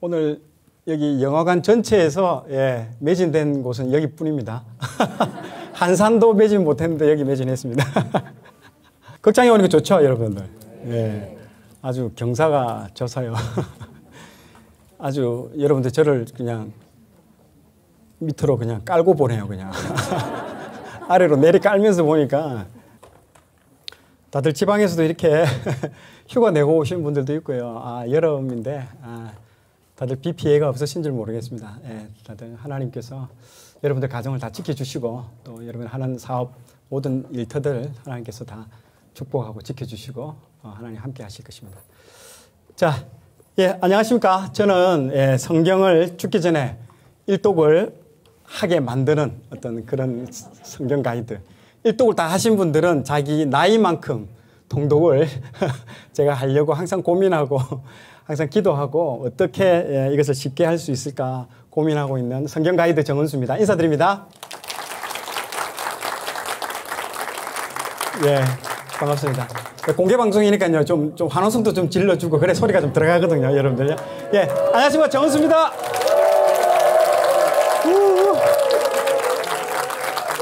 오늘 여기 영화관 전체에서 매진된 곳은 여기뿐입니다. 한산도 매진 못했는데 여기 매진했습니다. 극장에 오는 게 좋죠, 여러분들. 예, 아주 경사가 져서요. 아주 여러분들 저를 그냥 밑으로 그냥 깔고 보내요, 그냥. 아래로 내리 깔면서 보니까 다들 지방에서도 이렇게 휴가 내고 오시는 분들도 있고요. 여름인데 다들 비 피해가 없으신 줄 모르겠습니다. 예, 다들 하나님께서 여러분들 가정을 다 지켜주시고 또 여러분 하는 사업 모든 일터들 하나님께서 다 축복하고 지켜주시고 하나님 함께 하실 것입니다. 자, 안녕하십니까. 저는 성경을 죽기 전에 일독을 하게 만드는 어떤 그런 성경 가이드. 일독을 다 하신 분들은 자기 나이만큼 통독을 제가 하려고 항상 고민하고 항상 기도하고 어떻게 이것을 쉽게 할 수 있을까 고민하고 있는 성경 가이드 정은수입니다. 인사드립니다. 예, 반갑습니다. 공개 방송이니까요. 좀 환호성도 좀 질러주고 그래 소리가 좀 들어가거든요, 여러분들. 예, 안녕하십니까, 정은수입니다.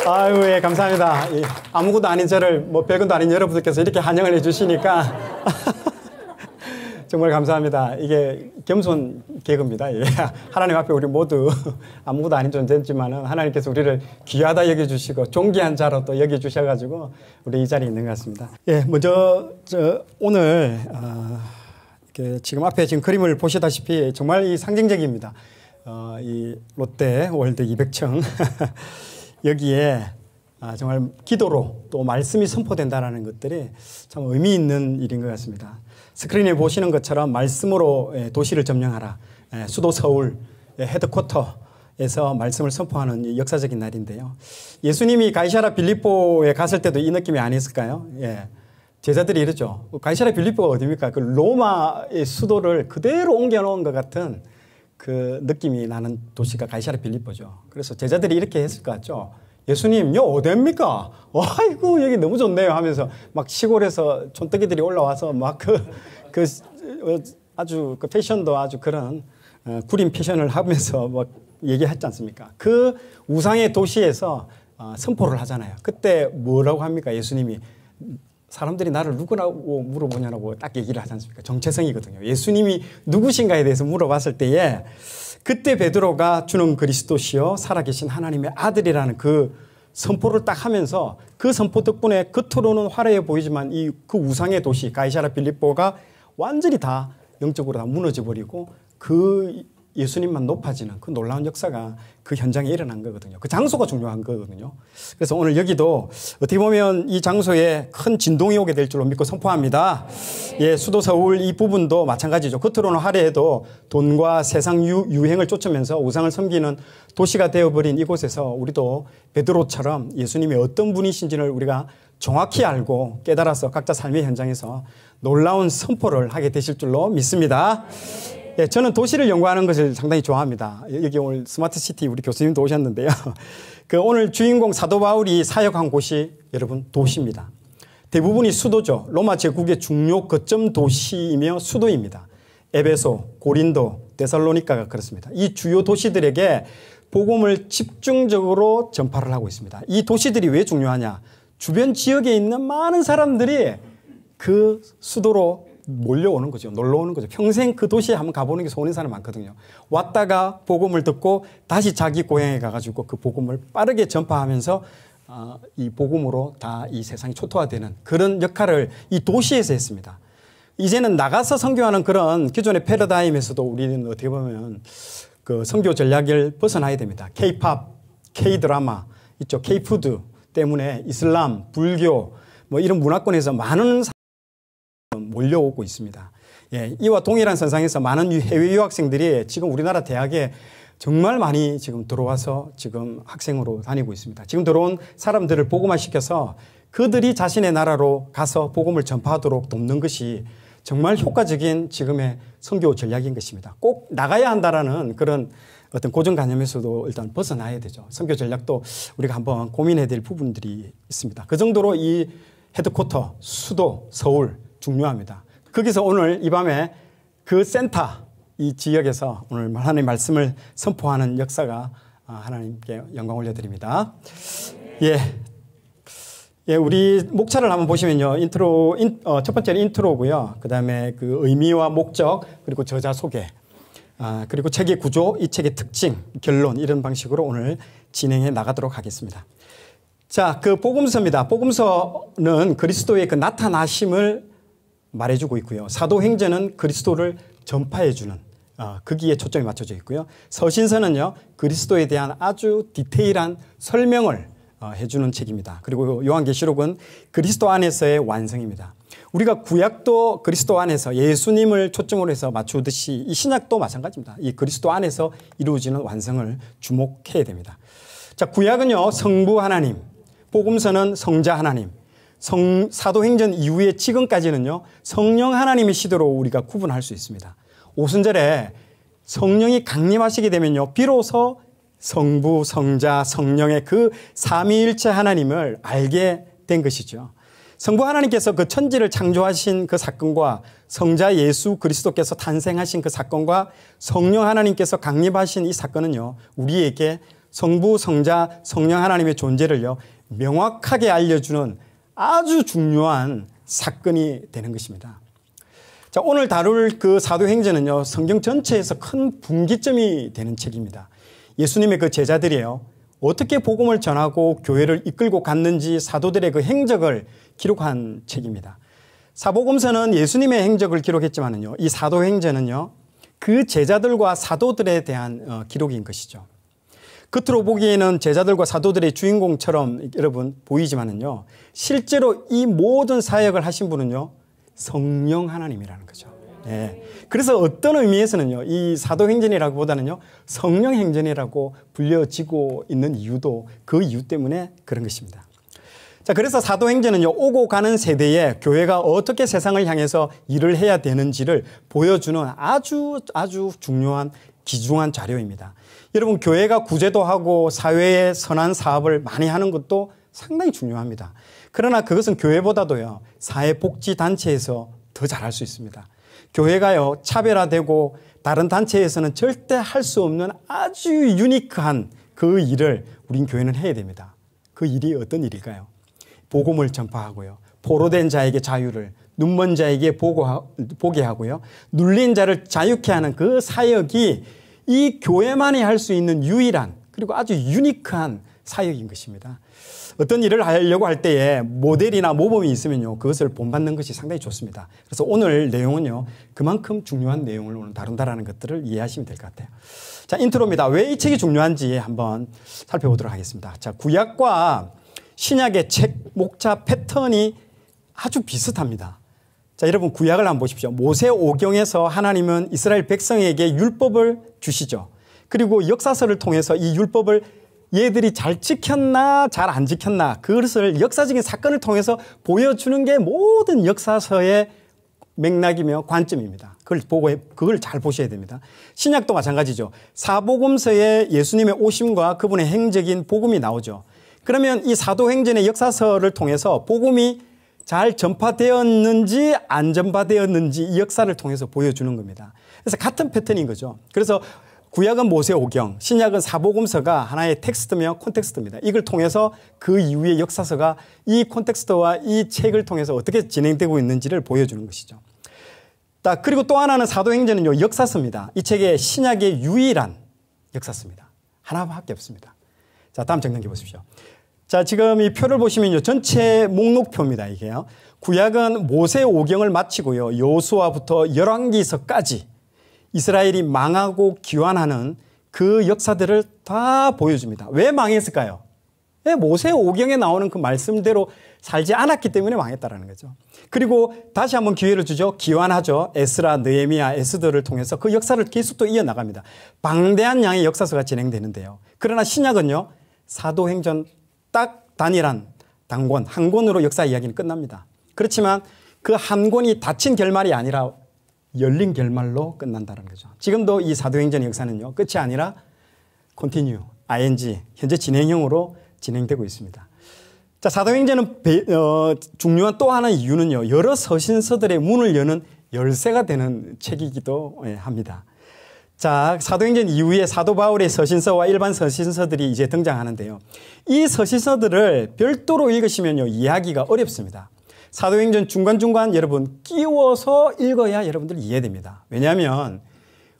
아유, 예, 감사합니다. 아무것도 아닌 저를 별것도 아닌 여러분들께서 이렇게 환영을 해주시니까 정말 감사합니다. 이게 겸손 개그입니다. 예. 하나님 앞에 우리 모두 아무것도 아닌 존재지만은 하나님께서 우리를 귀하다 여겨주시고 존귀한 자로 또 여겨주셔가지고 우리 이 자리에 있는 것 같습니다. 예, 먼저 오늘 지금 앞에 지금 그림을 보시다시피 정말 이 상징적입니다. 이 롯데 월드 200층 여기에 정말 기도로 또 말씀이 선포된다라는 것들이 참 의미 있는 일인 것 같습니다. 스크린에 보시는 것처럼 말씀으로 도시를 점령하라. 수도 서울 헤드쿼터에서 말씀을 선포하는 역사적인 날인데요. 예수님이 가이사랴 빌립보에 갔을 때도 이 느낌이 아니었을까요? 예. 제자들이 이러죠. 가이사랴 빌립보가 어디입니까? 그 로마의 수도를 그대로 옮겨놓은 것 같은 그 느낌이 나는 도시가 가이사랴 빌립보죠. 그래서 제자들이 이렇게 했을 것 같죠. 예수님, 여 어디입니까? 아이고, 여기 너무 좋네요 하면서 막 시골에서 촌뜨기들이 올라와서 막 아주 그 패션도 아주 그런 구린 패션을 하면서 막 얘기했지 않습니까? 그 우상의 도시에서 선포를 하잖아요. 그때 뭐라고 합니까? 예수님이 사람들이 나를 누구라고 물어보냐고 딱 얘기를 하지 않습니까? 정체성이거든요. 예수님이 누구신가에 대해서 물어봤을 때에 그때 베드로가 주는 그리스도시요 살아계신 하나님의 아들이라는 그 선포를 딱 하면서 그 선포 덕분에 겉으로는 화려해 보이지만 그 우상의 도시 가이사랴 빌립보가 완전히 다 영적으로 다 무너져 버리고 그 예수님만 높아지는 그 놀라운 역사가 그 현장에 일어난 거거든요. 그 장소가 중요한 거거든요. 그래서 오늘 여기도 어떻게 보면 이 장소에 큰 진동이 오게 될 줄로 믿고 선포합니다. 예, 수도 서울 이 부분도 마찬가지죠. 겉으로는 화려해도 돈과 세상 유행을 쫓으면서 우상을 섬기는 도시가 되어버린 이곳에서 우리도 베드로처럼 예수님이 어떤 분이신지를 우리가 정확히 알고 깨달아서 각자 삶의 현장에서 놀라운 선포를 하게 되실 줄로 믿습니다. 예, 저는 도시를 연구하는 것을 상당히 좋아합니다. 여기 오늘 스마트시티 우리 교수님도 오셨는데요. 오늘 주인공 사도 바울이 사역한 곳이 여러분 도시입니다. 대부분이 수도죠. 로마 제국의 중요 거점 도시이며 수도입니다. 에베소, 고린도, 데살로니카가 그렇습니다. 이 주요 도시들에게 복음을 집중적으로 전파를 하고 있습니다. 이 도시들이 왜 중요하냐? 주변 지역에 있는 많은 사람들이 그 수도로 몰려오는 거죠. 놀러 오는 거죠. 평생 그 도시에 한번 가보는 게 소원인 사람 많거든요. 왔다가 복음을 듣고 다시 자기 고향에 가가지고 그 복음을 빠르게 전파하면서 이 복음으로 다 이 세상이 초토화되는 그런 역할을 이 도시에서 했습니다. 이제는 나가서 선교하는 그런 기존의 패러다임에서도 우리는 어떻게 보면 그 선교 전략을 벗어나야 됩니다. K-팝, K-드라마, 있죠. K-푸드 때문에 이슬람, 불교 뭐 이런 문화권에서 많은 몰려오고 있습니다. 예, 이와 동일한 선상에서 많은 해외 유학생들이 지금 우리나라 대학에 정말 많이 지금 들어와서 지금 학생으로 다니고 있습니다. 지금 들어온 사람들을 복음화시켜서 그들이 자신의 나라로 가서 복음을 전파하도록 돕는 것이 정말 효과적인 지금의 선교 전략인 것입니다. 꼭 나가야 한다라는 그런 어떤 고정관념에서도 일단 벗어나야 되죠. 선교 전략도 우리가 한번 고민해야 될 부분들이 있습니다. 그 정도로 이 헤드쿼터, 수도, 서울 중요합니다. 거기서 오늘 이 밤에 그 센터, 이 지역에서 오늘 하나님의 말씀을 선포하는 역사가 하나님께 영광 올려드립니다. 우리 목차를 한번 보시면요. 첫 번째는 인트로고요. 그 다음에 그 의미와 목적, 그리고 저자 소개, 그리고 책의 구조, 이 책의 특징, 결론, 이런 방식으로 오늘 진행해 나가도록 하겠습니다. 자, 그 복음서입니다. 복음서는 그리스도의 그 나타나심을 말해주고 있고요. 사도행전은 그리스도를 전파해주는, 거기에 초점이 맞춰져 있고요. 서신서는요, 그리스도에 대한 아주 디테일한 설명을 해주는 책입니다. 그리고 요한계시록은 그리스도 안에서의 완성입니다. 우리가 구약도 그리스도 안에서 예수님을 초점으로 해서 맞추듯이 이 신약도 마찬가지입니다. 이 그리스도 안에서 이루어지는 완성을 주목해야 됩니다. 자, 구약은요, 성부 하나님, 복음서는 성자 하나님, 사도행전 이후에 지금까지는요, 성령 하나님의 시대로 우리가 구분할 수 있습니다. 오순절에 성령이 강림하시게 되면요, 비로소 성부, 성자, 성령의 그 삼위일체 하나님을 알게 된 것이죠. 성부 하나님께서 그 천지를 창조하신 그 사건과 성자 예수 그리스도께서 탄생하신 그 사건과 성령 하나님께서 강림하신 이 사건은요, 우리에게 성부, 성자, 성령 하나님의 존재를요, 명확하게 알려주는 아주 중요한 사건이 되는 것입니다. 자, 오늘 다룰 그 사도행전은요, 성경 전체에서 큰 분기점이 되는 책입니다. 예수님의 그 제자들이요, 어떻게 복음을 전하고 교회를 이끌고 갔는지 사도들의 그 행적을 기록한 책입니다. 사복음서는 예수님의 행적을 기록했지만은요, 이 사도행전은요, 그 제자들과 사도들에 대한 기록인 것이죠. 겉으로 보기에는 제자들과 사도들의 주인공처럼 여러분 보이지만은요, 실제로 이 모든 사역을 하신 분은요, 성령 하나님이라는 거죠. 예. 그래서 어떤 의미에서는요, 이 사도행전이라고 보다는요, 성령행전이라고 불려지고 있는 이유도 그 이유 때문에 그런 것입니다. 자, 그래서 사도행전은요, 오고 가는 세대에 교회가 어떻게 세상을 향해서 일을 해야 되는지를 보여주는 아주 중요한 귀중한 자료입니다. 여러분, 교회가 구제도 하고 사회에 선한 사업을 많이 하는 것도 상당히 중요합니다. 그러나 그것은 교회보다도요, 사회복지단체에서 더 잘할 수 있습니다. 교회가요, 차별화되고 다른 단체에서는 절대 할 수 없는 아주 유니크한 그 일을 우린 교회는 해야 됩니다. 그 일이 어떤 일일까요? 복음을 전파하고요, 포로된 자에게 자유를, 눈먼 자에게 보게 하고요, 눌린 자를 자유케 하는 그 사역이 이 교회만이 할 수 있는 유일한, 그리고 아주 유니크한 사역인 것입니다. 어떤 일을 하려고 할 때에 모델이나 모범이 있으면요, 그것을 본받는 것이 상당히 좋습니다. 그래서 오늘 내용은요, 그만큼 중요한 내용을 오늘 다룬다라는 것들을 이해하시면 될 것 같아요. 자, 인트로입니다. 왜 이 책이 중요한지 한번 살펴보도록 하겠습니다. 자, 구약과 신약의 책 목차 패턴이 아주 비슷합니다. 자, 여러분, 구약을 한번 보십시오. 모세오경에서 하나님은 이스라엘 백성에게 율법을 주시죠. 그리고 역사서를 통해서 이 율법을 얘들이 잘 지켰나 잘 안 지켰나, 그것을 역사적인 사건을 통해서 보여주는 게 모든 역사서의 맥락이며 관점입니다. 그걸 잘 보셔야 됩니다. 신약도 마찬가지죠. 사복음서에 예수님의 오심과 그분의 행적인 복음이 나오죠. 그러면 이 사도행전의 역사서를 통해서 복음이 잘 전파되었는지 안 전파되었는지 이 역사를 통해서 보여주는 겁니다. 그래서 같은 패턴인 거죠. 그래서 구약은 모세오경, 신약은 사복음서가 하나의 텍스트며 콘텍스트입니다. 이걸 통해서 그 이후의 역사서가 이 콘텍스트와 이 책을 통해서 어떻게 진행되고 있는지를 보여주는 것이죠. 그리고 또 하나는 사도행전은요, 역사서입니다. 이 책의 신약의 유일한 역사서입니다. 하나밖에 없습니다. 자, 다음 장 넘겨보십시오. 자, 지금 이 표를 보시면요, 전체 목록표입니다, 이게요. 구약은 모세오경을 마치고요, 여호수아부터 열왕기서까지 이스라엘이 망하고 귀환하는 그 역사들을 다 보여줍니다. 왜 망했을까요? 왜 모세오경에 나오는 그 말씀대로 살지 않았기 때문에 망했다라는 거죠. 그리고 다시 한번 기회를 주죠. 귀환하죠. 에스라, 느헤미야, 에스더를 통해서 그 역사를 계속 또 이어나갑니다. 방대한 양의 역사서가 진행되는데요. 그러나 신약은요, 사도행전 딱 단일한 단권, 한 권으로 역사 이야기는 끝납니다. 그렇지만 그 한 권이 닫힌 결말이 아니라 열린 결말로 끝난다는 거죠. 지금도 이 사도행전의 역사는요, 끝이 아니라 continue, ing, 현재 진행형으로 진행되고 있습니다. 자, 사도행전은 중요한 또 하나의 이유는요, 여러 서신서들의 문을 여는 열쇠가 되는 책이기도 합니다. 자, 사도행전 이후에 사도 바울의 서신서와 일반 서신서들이 이제 등장하는데요. 이 서신서들을 별도로 읽으시면요, 이해하기가 어렵습니다. 사도행전 중간중간 여러분 끼워서 읽어야 여러분들 이해됩니다. 왜냐하면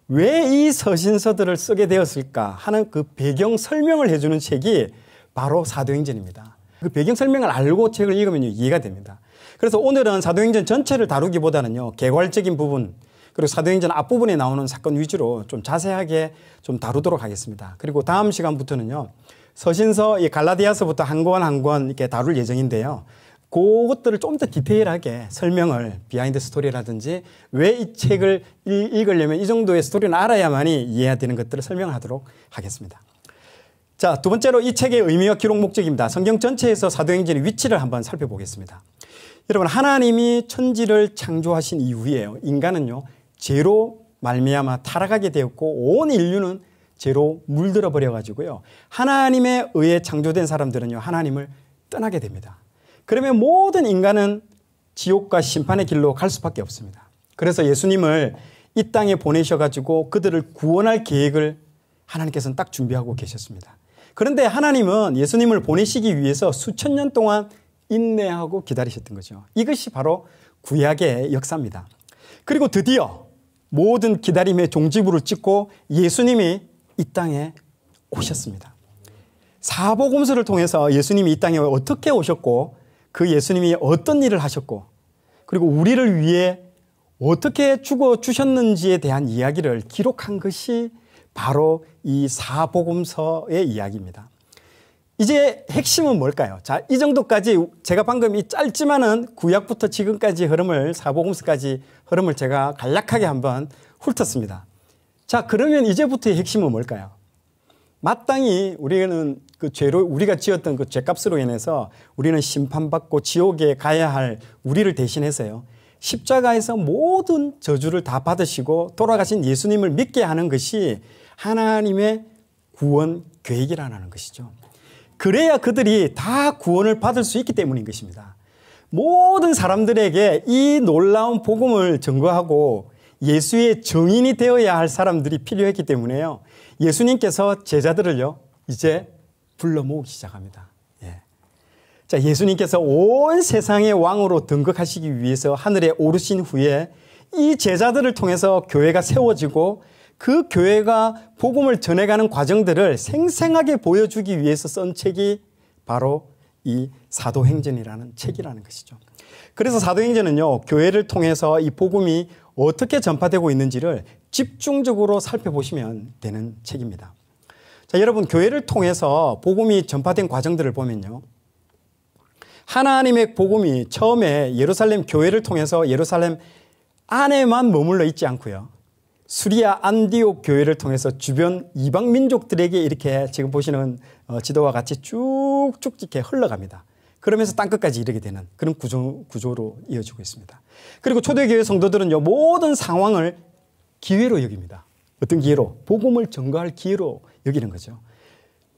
왜 이 서신서들을 쓰게 되었을까 하는 그 배경 설명을 해주는 책이 바로 사도행전입니다. 그 배경 설명을 알고 책을 읽으면 이해가 됩니다. 그래서 오늘은 사도행전 전체를 다루기보다는요, 개괄적인 부분, 그리고 사도행전 앞부분에 나오는 사건 위주로 좀 자세하게 좀 다루도록 하겠습니다. 그리고 다음 시간부터는요, 서신서 이 갈라디아서부터 한 권 한 권 이렇게 다룰 예정인데요. 그것들을 좀 더 디테일하게 설명을 비하인드 스토리라든지 왜 이 책을 읽으려면 이 정도의 스토리는 알아야만이 이해해야 되는 것들을 설명하도록 하겠습니다. 자, 두 번째로 이 책의 의미와 기록 목적입니다. 성경 전체에서 사도행전의 위치를 한번 살펴보겠습니다. 여러분, 하나님이 천지를 창조하신 이후에요, 인간은요, 죄로 말미암아 타락하게 되었고 온 인류는 죄로 물들어 버려가지고요, 하나님에 의해 창조된 사람들은요, 하나님을 떠나게 됩니다. 그러면 모든 인간은 지옥과 심판의 길로 갈 수밖에 없습니다. 그래서 예수님을 이 땅에 보내셔가지고 그들을 구원할 계획을 하나님께서는 딱 준비하고 계셨습니다. 그런데 하나님은 예수님을 보내시기 위해서 수천 년 동안 인내하고 기다리셨던 거죠. 이것이 바로 구약의 역사입니다. 그리고 드디어 모든 기다림의 종지부를 찍고 예수님이 이 땅에 오셨습니다. 사복음서를 통해서 예수님이 이 땅에 어떻게 오셨고 그 예수님이 어떤 일을 하셨고 그리고 우리를 위해 어떻게 죽어주셨는지에 대한 이야기를 기록한 것이 바로 이 사복음서의 이야기입니다. 이제 핵심은 뭘까요? 자, 이 정도까지 제가 방금 이 짧지만은 구약부터 지금까지 흐름을, 사복음서까지 흐름을 제가 간략하게 한번 훑었습니다. 자, 그러면 이제부터의 핵심은 뭘까요? 마땅히 우리는 그 죄로, 우리가 지었던 그 죄값으로 인해서 우리는 심판받고 지옥에 가야 할 우리를 대신해서요, 십자가에서 모든 저주를 다 받으시고 돌아가신 예수님을 믿게 하는 것이 하나님의 구원 계획이라는 것이죠. 그래야 그들이 다 구원을 받을 수 있기 때문인 것입니다. 모든 사람들에게 이 놀라운 복음을 전거하고 예수의 증인이 되어야 할 사람들이 필요했기 때문에요, 예수님께서 제자들을요, 이제 불러 모으기 시작합니다. 예. 자, 예수님께서 온 세상의 왕으로 등극하시기 위해서 하늘에 오르신 후에 이 제자들을 통해서 교회가 세워지고 그 교회가 복음을 전해가는 과정들을 생생하게 보여주기 위해서 쓴 책이 바로 이 사도행전이라는 책이라는 것이죠. 그래서 사도행전은요, 교회를 통해서 이 복음이 어떻게 전파되고 있는지를 집중적으로 살펴보시면 되는 책입니다. 자, 여러분, 교회를 통해서 복음이 전파된 과정들을 보면요, 하나님의 복음이 처음에 예루살렘 교회를 통해서 예루살렘 안에만 머물러 있지 않고요, 수리아 안디옥 교회를 통해서 주변 이방 민족들에게 이렇게 지금 보시는 지도와 같이 쭉쭉 이렇게 흘러갑니다. 그러면서 땅끝까지 이르게 되는 그런 구조로 이어지고 있습니다. 그리고 초대교회 성도들은요, 모든 상황을 기회로 여깁니다. 어떤 기회로? 복음을 전거할 기회로 여기는 거죠.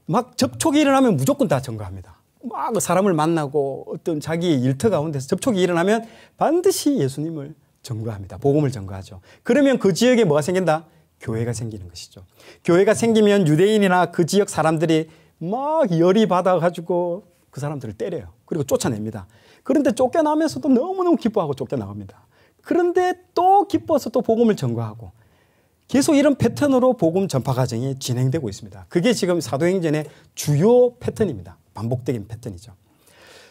막 접촉이 일어나면 무조건 다 전거합니다. 막 사람을 만나고 어떤 자기의 일터 가운데서 접촉이 일어나면 반드시 예수님을 전거합니다. 복음을 전거하죠. 그러면 그 지역에 뭐가 생긴다? 교회가 생기는 것이죠. 교회가 생기면 유대인이나 그 지역 사람들이 막 열이 받아가지고 그 사람들을 때려요. 그리고 쫓아냅니다. 그런데 쫓겨나면서도 너무너무 기뻐하고 쫓겨나갑니다. 그런데 또 기뻐서 또 복음을 전거하고 계속 이런 패턴으로 복음 전파 과정이 진행되고 있습니다. 그게 지금 사도행전의 주요 패턴입니다. 반복적인 패턴이죠.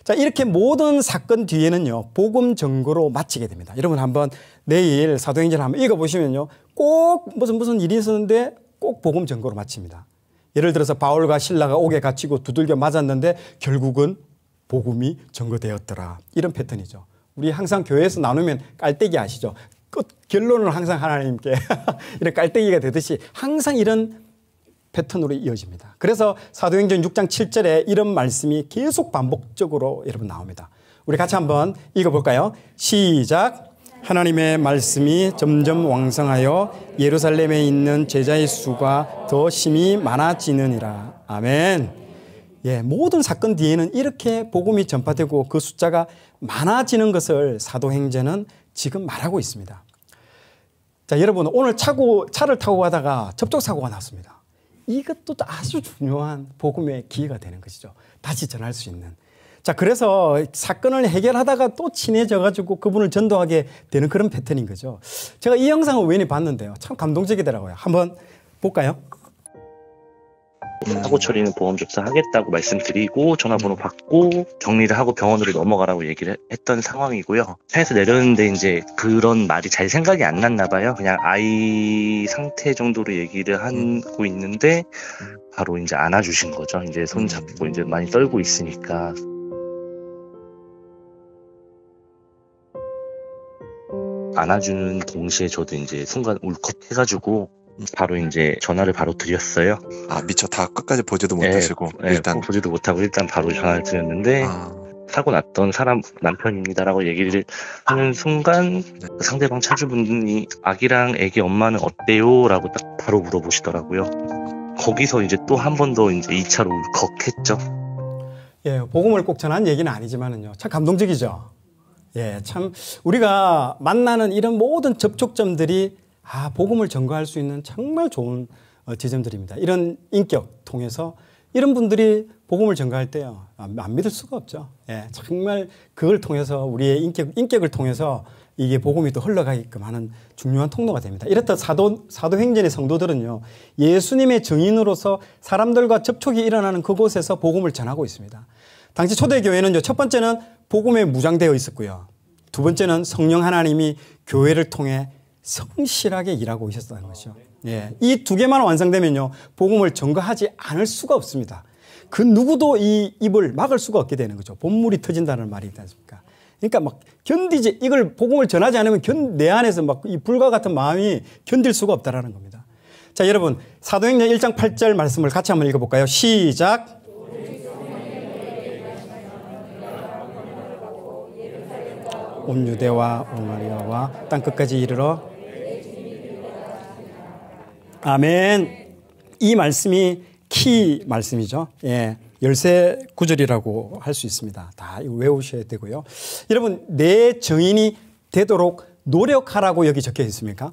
자, 이렇게 모든 사건 뒤에는요, 복음 전거로 마치게 됩니다. 여러분 한번 내일 사도행전을 한번 읽어보시면요, 꼭 무슨 일이 있었는데 꼭 복음 전거로 마칩니다. 예를 들어서 바울과 실라가 옥에 갇히고 두들겨 맞았는데 결국은 복음이 전거되었더라. 이런 패턴이죠. 우리 항상 교회에서 나누면 깔때기 아시죠? 끝 결론은 항상 하나님께 이런 깔때기가 되듯이 항상 이런 패턴으로 이어집니다. 그래서 사도행전 6장 7절에 이런 말씀이 계속 반복적으로 여러분 나옵니다. 우리 같이 한번 읽어볼까요? 시작. 하나님의 말씀이 점점 왕성하여 예루살렘에 있는 제자의 수가 더 심히 많아지느니라. 아멘. 예, 모든 사건 뒤에는 이렇게 복음이 전파되고 그 숫자가 많아지는 것을 사도행전은 지금 말하고 있습니다. 자, 여러분 오늘 차를 타고 가다가 접촉사고가 났습니다. 이것도 아주 중요한 복음의 기회가 되는 것이죠. 다시 전할 수 있는. 자, 그래서 사건을 해결하다가 또 친해져가지고 그분을 전도하게 되는 그런 패턴인 거죠. 제가 이 영상을 우연히 봤는데요. 참 감동적이더라고요. 한번 볼까요? 사고 처리는 보험 접수하겠다고 말씀드리고 전화번호 받고 정리를 하고 병원으로 넘어가라고 얘기를 했던 상황이고요. 차에서 내렸는데 이제 그런 말이 잘 생각이 안 났나 봐요. 그냥 아이 상태 정도로 얘기를 하고 있는데 바로 이제 안아주신 거죠. 이제 손 잡고 이제 많이 떨고 있으니까. 안아주는 동시에 저도 이제 순간 울컥해가지고 바로 이제 전화를 바로 드렸어요. 아, 미처 다 끝까지 보지도 못하시고 일단 보지도 못하고 일단 바로 전화를 드렸는데 사고 났던 사람 남편입니다라고 얘기를 하는 순간 상대방 차주분이 아기랑 애기 엄마는 어때요?라고 딱 바로 물어보시더라고요. 거기서 이제 또 한 번 더 이제 2차로 울컥했죠. 예, 복음을 꼭 전한 얘기는 아니지만은요, 참 감동적이죠. 예, 참 우리가 만나는 이런 모든 접촉점들이 복음을 전거할 수 있는 정말 좋은 지점들입니다. 이런 인격 통해서 이런 분들이 복음을 전거할 때요, 안 믿을 수가 없죠. 예, 정말 그걸 통해서 우리의 인격을 통해서 이게 복음이 또 흘러가게끔 하는 중요한 통로가 됩니다. 이렇다 사도행전의 성도들은요, 예수님의 증인으로서 사람들과 접촉이 일어나는 그곳에서 복음을 전하고 있습니다. 당시 초대교회는요, 첫 번째는 복음에 무장되어 있었고요. 두 번째는 성령 하나님이 교회를 통해 성실하게 일하고 있었다는 것이죠. 예, 이 두 개만 완성되면요, 복음을 전거하지 않을 수가 없습니다. 그 누구도 이 입을 막을 수가 없게 되는 거죠. 본물이 터진다는 말이 있지 않습니까? 그러니까 막 견디지, 이걸 복음을 전하지 않으면 내 안에서 막 이 불과 같은 마음이 견딜 수가 없다라는 겁니다. 자, 여러분, 사도행전 1장 8절 말씀을 같이 한번 읽어볼까요? 시작. 온 유대와 오마리아와 땅끝까지 이르러. 아멘. 이 말씀이 키 말씀이죠. 예, 열쇠 구절이라고 할 수 있습니다. 다 외우셔야 되고요. 여러분, 내 증인이 되도록 노력하라고 여기 적혀 있습니까?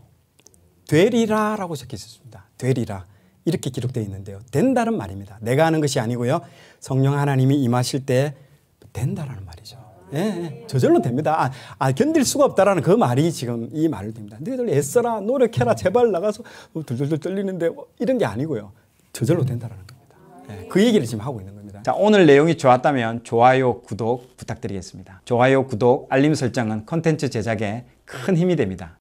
되리라라고 적혀 있습니다. 되리라. 이렇게 기록되어 있는데요. 된다는 말입니다. 내가 하는 것이 아니고요, 성령 하나님이 임하실 때 된다라는 말이죠. 예, 저절로 됩니다. 견딜 수가 없다라는 그 말이 지금 이 말을 됩니다. 너희들 애써라, 노력해라, 제발 나가서 들들들 떨리는데 이런 게 아니고요, 저절로 된다라는 겁니다. 예, 그 얘기를 지금 하고 있는 겁니다. 자, 오늘 내용이 좋았다면 좋아요, 구독 부탁드리겠습니다. 좋아요, 구독, 알림 설정은 콘텐츠 제작에 큰 힘이 됩니다.